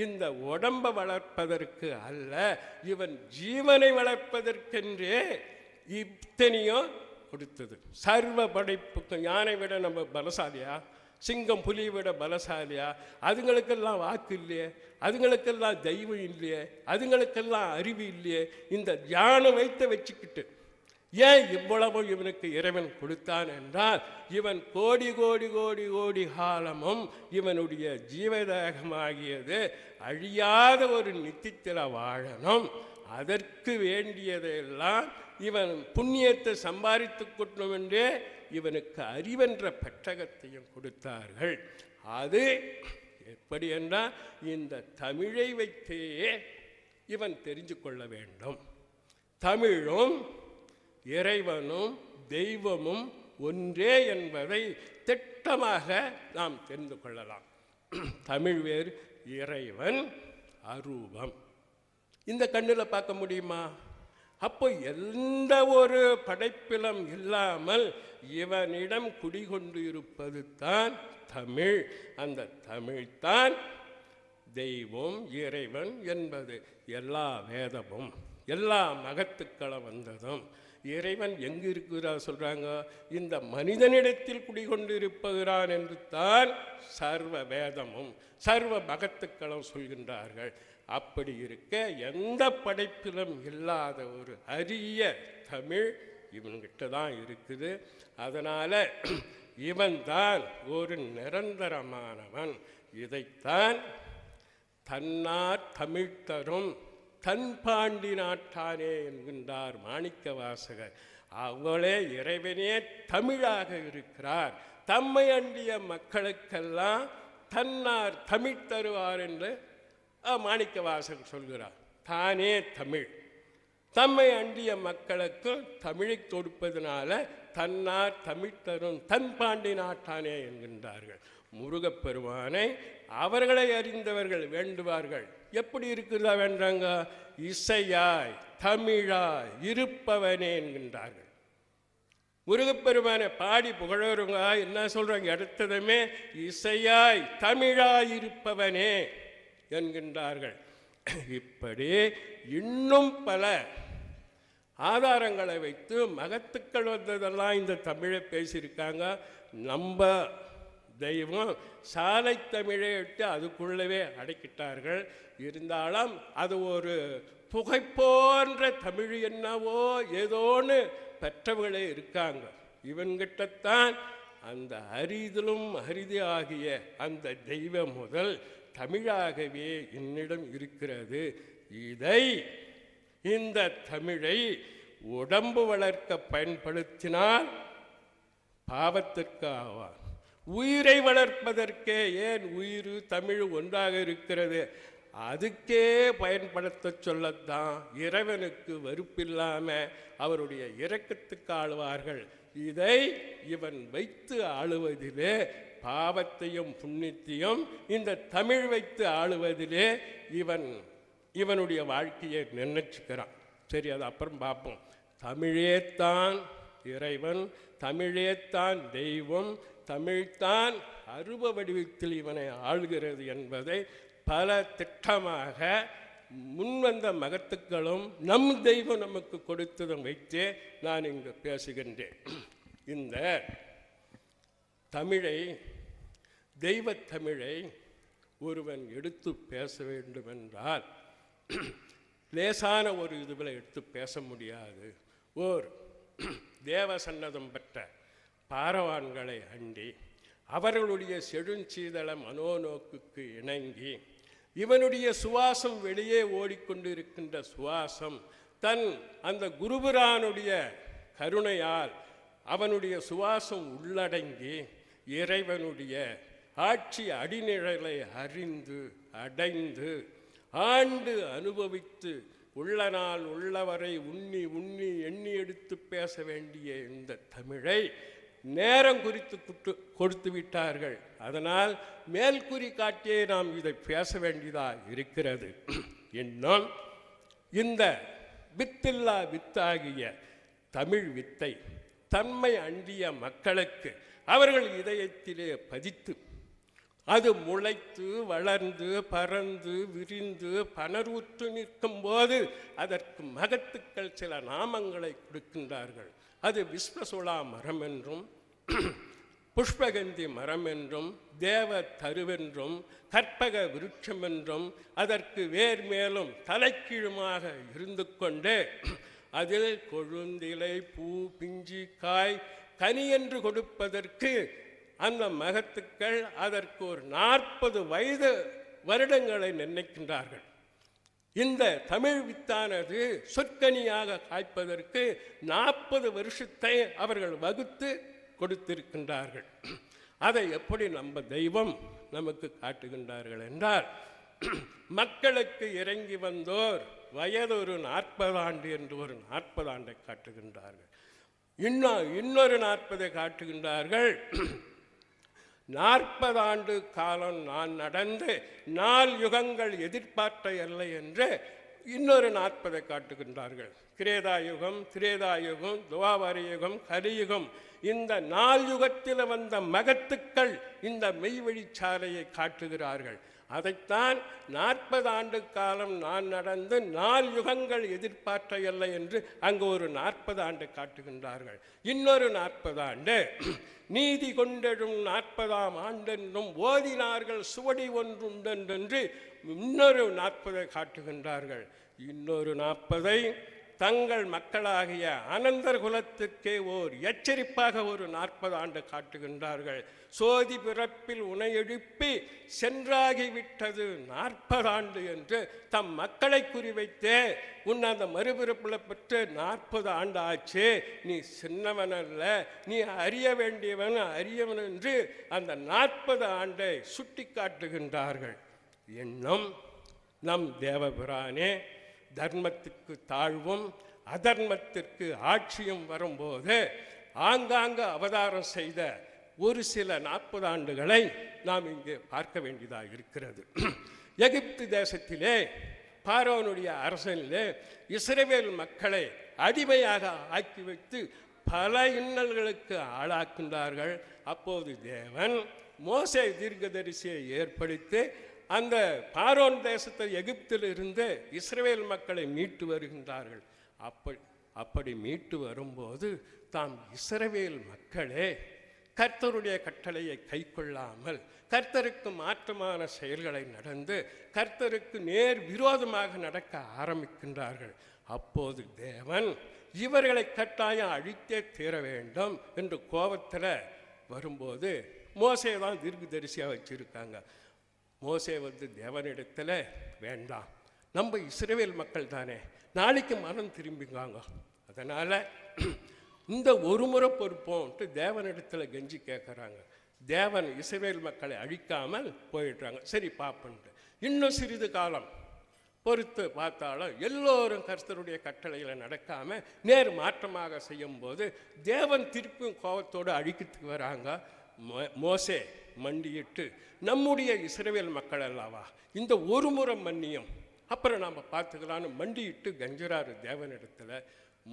A: இந்த உடம்பை வளர்ப்பதற்கு அல்ல, இவன் ஜீவனை வளர்ப்பதற்கென்றே இத்தனையோ கொடுத்தது. சர்வ படைப்புக்கு யானை விட நம்ம பலசாலியா, சிங்கம் புலி விட பலசாலியா? அதுங்களுக்கெல்லாம் வாக்கு இல்லையே, அதுங்களுக்கெல்லாம் தெய்வம் இல்லையே, அதுங்களுக்கெல்லாம் அறிவு இல்லையே. இந்த யானை வைத்த வச்சுக்கிட்டு ஏன் இவ்வளவு இவனுக்கு இறைவன் கொடுத்தான் என்றால், இவன் கோடி கோடி கோடி கோடி காலமும் இவனுடைய ஜீவதேகமாகியது அழியாத ஒரு நித்தியத்தில் வாழணும். அதற்கு வேண்டியதெல்லாம் இவன் புண்ணியத்தை சம்பாதித்து கொள்ளணும் என்றே இவனுக்கு அறிவென்ற பெட்டகத்தையும் கொடுத்தார்கள். அது எப்படி என்றால், இந்த தமிழை வைத்தே இவன் தெரிஞ்சு கொள்ள வேண்டும். தமிழும் இறைவனும் தெய்வமும் ஒன்றே என்பதை திட்டமாக நாம் தெரிந்து கொள்ளலாம். தமிழ் வேறு, இறைவன் அரூபம். இந்த கண்ணில் பார்க்க முடியுமா? அப்போ எந்த ஒரு படைப்பிலும் இல்லாமல் இவனிடம் குடிகொண்டு இருப்பது தான் தமிழ். அந்த தமிழ்தான் தெய்வம், இறைவன் என்பது. எல்லா வேதமும் எல்லா மகத்துக்களும் வந்ததும் இறைவன் எங்கு இருக்கிறார் சொல்றாங்க? இந்த மனிதனிடத்தில் குடிகொண்டு இருப்பகிறான் என்று தான் சர்வ வேதமும் சர்வ மகத்துக்களும் சொல்கின்றார்கள். அப்படி இருக்க எந்த படைப்பிலும் இல்லாத ஒரு அரிய தமிழ் இவன்கிட்ட தான் இருக்குது. அதனால் இவன் தான் ஒரு நிரந்தரமானவன். இதைத்தான் தன்னார் தமிழ் தரும் தன் பாண்டி நாட்டானே என்கின்றார் மாணிக்க வாசகர். அவளே இறைவனே தமிழாக இருக்கிறார். தம்மை அண்டிய மக்களுக்கெல்லாம் தன்னார் தமிழ் தருவார் என்று மாணிக்க வாசகர் சொல்கிறார். தானே தமிழ், தம்மை அண்டிய மக்களுக்கு தமிழை கொடுப்பதனால தன்னார் தமிழ் தரும் தன் பாண்டி நாட்டானே என்கின்றார்கள். முருகப்பெருமானை அவர்களை அறிந்தவர்கள் வேண்டுவார்கள். எப்படி இருக்கிறதா வேண்டாங்க? இசையாய் தமிழாய் இருப்பவனே என்கின்றார்கள். முருகப்பெருமானை பாடி புகழவருங்க என்ன சொல்றாங்க? அடுத்ததுமே இசையாய் தமிழாய் இருப்பவனே என்கின்றார்கள். இப்படி இன்னும் பல ஆதாரங்களை வைத்து மகத்துக்கள் வந்ததெல்லாம் இந்த தமிழை பேசியிருக்காங்க. நம்ம தெய்வம் சாலை தமிழை விட்டு அதுக்குள்ளவே அடக்கிட்டார்கள். இருந்தாலும் அது ஒரு புகை போன்ற தமிழ் என்னவோ ஏதோன்னு பெற்றவர்களே இருக்காங்க. இவன்கிட்டத்தான் அந்த அரிதிலும் அரிதி ஆகிய அந்த தெய்வம் முதல் தமிழாகவே என்னிடம் இருக்கிறது. இந்த தமிழை உடம்பு வளர்க்க பயன்படுத்தினால் பாவத்திற்கு ஆவார். உயிரை வளர்ப்பதற்கே, ஏன் உயிர் தமிழ் ஒன்றாக இருக்கிறது, அதுக்கே பயன்படுத்த சொல்லத்தான் இறைவனுக்கு வெறுப்பில்லாமல் அவருடைய இரக்கத்துக்கு ஆளுவார்கள். இதை இவன் வைத்து ஆளுவதிலே பாவத்தையும் புண்ணியத்தையும் இந்த தமிழ் வைத்து ஆளுவதிலே இவனுடைய வாழ்க்கையை நினைச்சுக்கிறான். சரி, அது அப்புறம் பார்ப்போம். தமிழேத்தான் இறைவன், தமிழேத்தான் தெய்வம், தமிழ்தான் அருவ வடிவத்தில் இவனை ஆள்கிறது என்பதை பல திட்டமாக முன்வந்த மகத்துக்களும் நம் தெய்வம் நமக்கு கொடுத்ததும் வைத்தே நான் இங்கு பேசுகின்றேன். இந்த தமிழை, தெய்வத்தமிழை ஒருவன் எடுத்து பேச வேண்டுமென்றால் லேசான ஒரு இதுவில் எடுத்து பேச முடியாது. ஓர் தேவசன்னதம் பெற்ற பாரவான்களை அண்டி அவர்களுடைய செழுஞ்சீதள மனோநோக்குக்கு இணங்கி இவனுடைய சுவாசம் வெளியே ஓடிக்கொண்டிருக்கின்ற சுவாசம் தன் அந்த குருபுரானுடைய கருணையால் அவனுடைய சுவாசம் உள்ளடங்கி இறைவனுடைய ஆட்சி அடிநிழலை அறிந்து அடைந்து ஆண்டு அனுபவித்து உள்ள நாள் உள்ளவரை உண்ணி உண்ணி எண்ணி எடுத்து பேச வேண்டிய இந்த தமிழை நேரம் குறித்து கொடுத்து விட்டார்கள். அதனால் மேல்குறி காட்டியே நாம் இதை பேச வேண்டியதாக இருக்கிறது. இன்னும் இந்த வித்தில்லா வித்தாகிய தமிழ் வித்தை தன்மை அண்டிய மக்களுக்கு அவர்கள் இதயத்திலே பதித்து அது முளைத்து வளர்ந்து பறந்து விரிந்து பனருற்று நிற்கும் போது அதற்கு மகத்துக்கள் சில நாமங்களை கொடுக்கின்றார்கள். அது விஸ்வசுலா மரம் என்றும் புஷ்பகந்தி மரம் என்றும் தேவ தருவென்றும் கற்பக விருட்சம் என்றும் அதற்கு வேர் மேலும் தலைக்கீழுமாக இருந்து கொண்டே அதில் கொழுந்திலை பூ பிஞ்சி காய் கனி என்று கொடுப்பதற்கு அந்த மகத்துக்கள் அதற்கு ஒரு 40 வயது வருடங்களை நினைக்கின்றார்கள். இந்த தமிழ் வித்தானது சொற்கனியாக காய்ப்பதற்கு 40 வருஷத்தை அவர்கள் வகுத்து கொடுத்திருக்கின்றார்கள். அதை எப்படி நம்ம தெய்வம் நமக்கு காட்டுகின்றார்கள் என்றால், மக்களுக்கு இறங்கி வந்தோர் வயது ஒரு 40 ஆண்டு என்று ஒரு 40 ஆண்டை காட்டுகின்றார்கள். இன்னொரு 40 காட்டுகின்றார்கள். 40 ஆண்டு காலம் நான் நடந்து 4 யுகங்கள் எதிர்பார்த்த இல்லை என்று இன்னொரு 40 காட்டுகின்றார்கள். கிரேதாயுகம், திரேதாயுகம், துவாபர யுகம், கலியுகம், இந்த 4 யுகத்தில் வந்த மகத்துக்கள் இந்த மெய்வழிச்சாலையை காட்டுகிறார்கள். அதைத்தான் 40 ஆண்டு காலம் நான் நடந்து 4 யுகங்கள் எதிர்பார்த்த இல்லை என்று அங்கு ஒரு 40 ஆண்டு காட்டுகின்றார்கள். இன்னொரு 40 ஆண்டு நீதி கொண்டெழும் 40ஆம் ஆண்டென்றும் ஓதினார்கள் சுவடி ஒன்றுண்டென்று இன்னொரு 40 காட்டுகின்றார்கள். இன்னொரு 40ஐ தங்கள் மக்களாகிய அனந்தர் குலத்துக்கே ஓர் எச்சரிப்பாக ஒரு 40 ஆண்டு காட்டுகின்றார்கள். சோதி பிறப்பில் உனை எழுப்பி சென்றாகிவிட்டது 40 ஆண்டு என்று தம் மக்களை குறிவைத்தே உன் அந்த மறுபிறப்பில் பெற்று 40 ஆண்டு ஆச்சு, நீ சின்னவன் அல்ல, நீ அறிய வேண்டியவன் அறியவன் என்று அந்த 40 ஆண்டை சுட்டி காட்டுகின்றார்கள். இன்னும் நம் தேவபிரானே தர்மத்துக்கு தாழ்வும் அதர்மத்திற்கு ஆட்சியும் வரும்போது ஆங்காங்கு அவதாரம் செய்த ஒரு சில 40 ஆண்டுகளை நாம் இங்கே பார்க்க வேண்டியதாக இருக்கிறது. எகிப்து தேசத்திலே பார்வோனுடைய அரசனிலே இஸ்ரவேல் மக்களை அடிமையாக ஆக்கி வைத்து பல இன்னல்களுக்கு ஆளாக்கின்றார்கள். அப்போது தேவன் மோசே தீர்க்கதரிசியை ஏற்படுத்தி அந்த பார்வோன் தேசத்தை எகிப்தில் இருந்து இஸ்ரவேல் மக்களை மீட்டு வருகின்றார்கள். அப்படி மீட்டு வரும்போது தாம் இஸ்ரவேல் மக்களே கர்த்தருடைய கட்டளையை கைக்கொள்ளாமல் கர்த்தருக்கு மாற்றமான செயல்களை நடந்து கர்த்தருக்கு நேர் விரோதமாக நடக்க ஆரம்பிக்கின்றார்கள். அப்போது தேவன் இவர்களை கட்டாயம் அழித்தே தீர வேண்டும் என்று கோபத்தில் வரும்போது மோசே தான் தீர்க்கதரிசியாக வச்சுருக்காங்க. மோசே தேவனிடத்தில் வேண்டாம், நம்ம இஸ்ரவேல் மக்கள் தானே, நாளைக்கு மனம் திரும்பிங்காங்க, அதனால் இந்த ஒரு முறை பொறுப்போம்ட்டு தேவனிடத்தில் கெஞ்சி கேட்குறாங்க. தேவன் இஸ்ரவேல் மக்களை அழிக்காமல் போயிடுறாங்க. சரி பார்ப்பன்ட்டு இன்னும் சிறிது காலம் பொறுத்து பார்த்தாலும் எல்லோரும் கர்த்தருடைய கட்டளையில் நடக்காமல் நேர் மாற்றமாக செய்யும்போது தேவன் திருப்பியும் கோபத்தோடு அழிக்கிறதுக்கு வராங்க. மோசே மண்டியிட்டு நம்முடைய இஸ்ரவேல் மக்கள் அல்லவா, இந்த ஒரு முறை மன்னியும், அப்புறம் நாம் பார்த்துக்கலான்னு மண்டியிட்டு கஞ்சுறாரு தேவனிடத்தில்.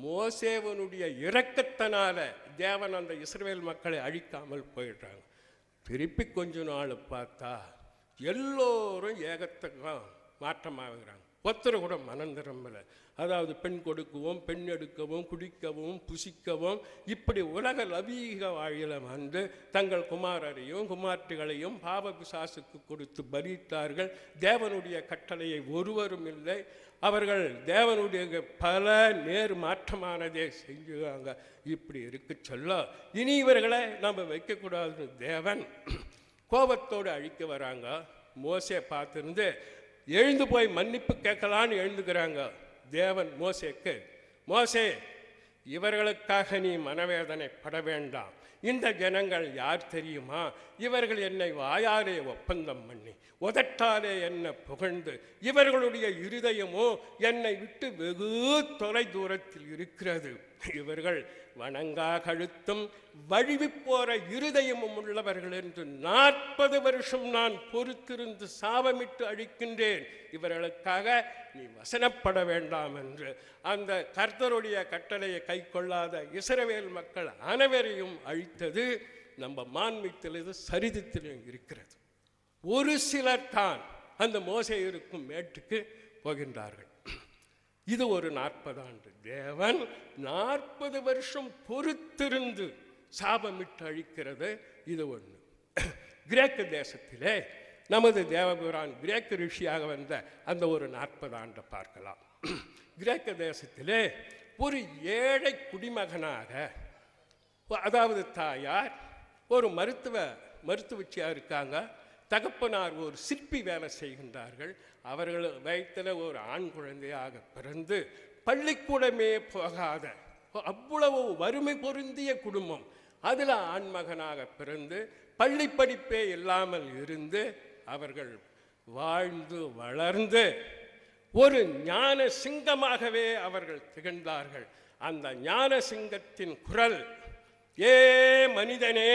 A: மோசேவனுடைய இரக்கத்தினால தேவன் அந்த இஸ்ரவேல் மக்களை அழிக்காமல் போயிடுறாங்க. திருப்பி கொஞ்ச நாள் பார்த்தா எல்லோரும் ஏகத்துக்கும் மாற்றமாகிறாங்க. ஒருத்தர் கூட மனம் திரும்பலை. அதாவது பெண் கொடுக்கவும், பெண் எடுக்கவும், குடிக்கவும், புசிக்கவும், இப்படி உலக லவீக வாயில வந்து தங்கள் குமாரரையும் குமார்த்திகளையும் பாவ பிசாசுக்கு கொடுத்து பலித்தார்கள். தேவனுடைய கட்டளையை ஒருவரும் இல்லை. அவர்கள் தேவனுடைய பல நேர் மாற்றமானதே செஞ்சுவாங்க. இப்படி இருக்கு சொல்ல இனி இவர்களை நம்ம வைக்கக்கூடாதுன்னு தேவன் கோபத்தோடு அழிக்க வராங்க. மோசே பார்த்துருந்து எழுந்து போய் மன்னிப்பு கேட்கலான்னு எழுந்துக்கிறாங்க. தேவன் மோசேக்கு, மோசே இவர்களுக்காக நீ மனவேதனை பட வேண்டாம், இந்த ஜனங்கள் யார் தெரியுமா, இவர்கள் என்னை வாயாலே ஒப்பந்தம் பண்ணி உதட்டாலே என்னை புகழ்ந்து இவர்களுடைய இருதயமோ என்னை விட்டு வெகு தொலை தூரத்தில் இருக்கிறது. இவர்கள் வணங்கா கழுத்தும் வழிவி போற இருதயமும் உள்ளவர்கள் என்று 40 வருஷம் நான் பொறுத்திருந்து சாபமிட்டு அழிக்கின்றேன். இவர்களுக்காக நீ வசனப்பட வேண்டாம் என்று அந்த கர்த்தருடைய கட்டளையை கை கொள்ளாத இஸ்ரவேல் மக்கள் அனைவரையும் அழித்தது நம்ம மான்மியத்திலிருந்து சரிதத்திலும் இருக்கிறது. ஒரு சிலர் தான் அந்த மோசே இருக்கும் மேட்டுக்கு போகின்றார்கள். இது ஒரு 40 ஆண்டு. தேவன் 40 வருஷம் பொறுத்திருந்து சாபமிட்டு அழிக்கிறது. இது ஒன்று. கிரேக்க தேசத்திலே நமது தேவபுரான் கிரேக்க ரிஷியாக வந்த அந்த ஒரு 40 ஆண்டை பார்க்கலாம். கிரேக்க தேசத்திலே ஒரு ஏழை குடிமகனாக, அதாவது தாயார் ஒரு மருத்துவச்சியாக இருக்காங்க, தகப்பனார் ஒரு சிற்பி வேலை செய்கின்றார்கள். அவர்கள் வயிற்றில் ஒரு ஆண் குழந்தையாக பிறந்து பள்ளிக்கூடமே போகாத அவ்வளவு வறுமை பொருந்திய குடும்பம், அதில் ஆண்மகனாக பிறந்து பள்ளி படிப்பே இல்லாமல் இருந்து அவர்கள் வாழ்ந்து வளர்ந்து ஒரு ஞான சிங்கமாகவே அவர்கள் திகழ்ந்தார்கள். அந்த ஞான சிங்கத்தின் குரல், ஏ மனிதனே,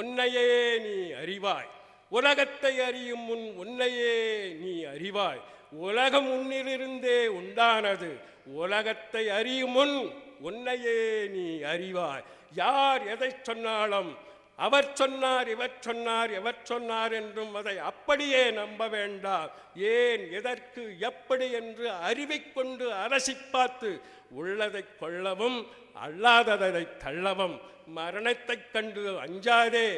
A: உன்னையே நீ அறிவாய், உலகத்தை அறியும் முன் உன்னையே நீ அறிவாய், உலகம் உன்னிலிருந்தே உண்டானது, உலகத்தை அறியும் முன் உன்னையே நீ அறிவாய். யார் எதை சொன்னாலும் அவர் சொன்னார், இவர் சொன்னார், எவர் சொன்னார் என்றும் அதை அப்படியே நம்ப வேண்டாம். ஏன், எதற்கு, எப்படி என்று அறிவைக்கொண்டு அலசி பார்த்து உள்ளதை கொள்ளவும் அல்லாததை தள்ளவும். மரணத்தை கண்டு அஞ்சாதே,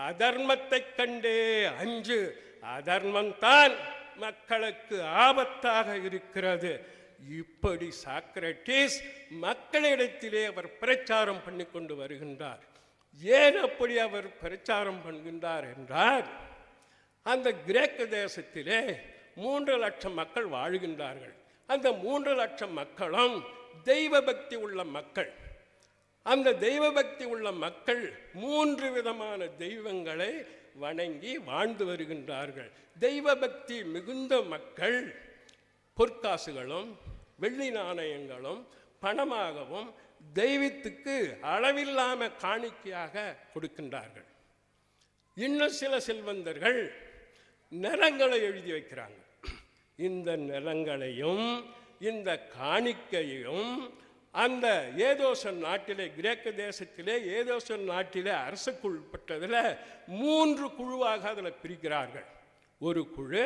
A: அதர்மத்தை கண்டே அஞ்சு. அதர்மம்தான் மக்களுக்கு ஆபத்தாக இருக்கிறது. இப்படி சாக்ரட்டிஸ் மக்களிடத்திலே அவர் பிரச்சாரம் பண்ணி கொண்டு வருகின்றார். ஏன் அப்படி அவர் பிரச்சாரம் பண்ணுகின்றார் என்றால், அந்த கிரேக்க தேசத்திலே 3 லட்சம் மக்கள் வாழ்கின்றார்கள். அந்த 3 லட்சம் மக்களும் தெய்வ பக்தி உள்ள மக்கள். அந்த தெய்வ பக்தி உள்ள மக்கள் 3 விதமான தெய்வங்களை வணங்கி வாழ்ந்து வருகின்றார்கள். தெய்வ பக்தி மிகுந்த மக்கள் பொற்காசுகளும் வெள்ளி நாணயங்களும் பணமாகவும் தெய்வத்துக்கு அளவில்லாம காணிக்கையாக கொடுக்கின்றார்கள். இன்னும் சில செல்வந்தர்கள் நிலங்களை எழுதி வைக்கிறாங்க. இந்த நிலங்களையும் இந்த காணிக்கையும் அந்த ஏதோசன் நாட்டிலே, கிரேக்க தேசத்திலே ஏதோசன் நாட்டிலே அரசுக்கு உட்பட்டதில் 3 குழுவாக அதில் பிரிக்கிறார்கள். ஒரு குழு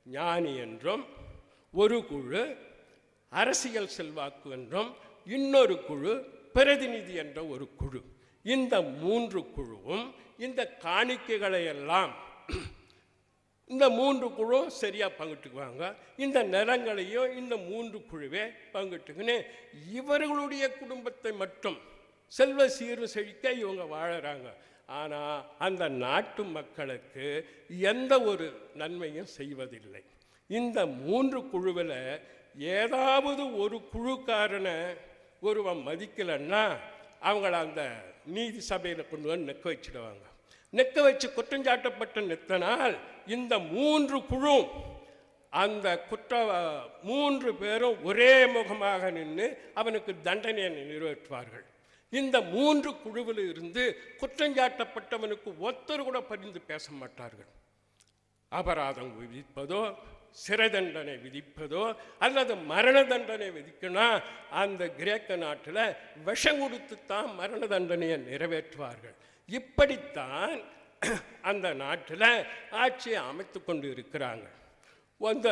A: ஞானி என்றும், ஒரு குழு அரசியல் செல்வாக்கு என்றும் இன்னொரு குழு பிரதிநிதி என்ற ஒரு குழு. இந்த 3 குழுவும் இந்த காணிக்கைகளை எல்லாம் இந்த 3 குழு சரியாக பங்கிட்டுக்குவாங்க. இந்த நிலங்களையும் இந்த 3 குழுவே பங்கிட்டுக்குன்னு இவர்களுடைய குடும்பத்தை மட்டும் செல்வ சீரும் செழிக்க இவங்க வாழறாங்க. ஆனால் அந்த நாட்டு மக்களுக்கு எந்த ஒரு நன்மையும் செய்வதில்லை. இந்த 3 குழுவில் ஏதாவது ஒரு குழுக்காரனை ஒருவன் மதிக்கலைன்னா அவங்கள அந்த நீதி சபையில் கொண்டு வந்து நிற்க வச்சிடுவாங்க. நிற்க வச்சு குற்றஞ்சாட்டப்பட்ட நிறுத்தினால் இந்த 3 குழு அந்த 3 பேரும் ஒரே முகமாக நின்று அவனுக்கு தண்டனையை நிறைவேற்றுவார்கள். இந்த 3 குழுவில் இருந்து குற்றஞ்சாட்டப்பட்டவனுக்கு ஒருத்தர் கூட பரிந்து பேச மாட்டார்கள். அபராதம் விதிப்பதோ சிறை தண்டனை விதிப்பதோ அல்லது மரண தண்டனை விதிக்கணும். அந்த கிரேக்க நாட்டில் விஷம் கொடுத்துத்தான் மரண தண்டனையை நிறைவேற்றுவார்கள். இப்படித்தான் அந்த நாட்டில் ஆட்சியை அமைத்து கொண்டு இருக்கிறாங்க. அந்த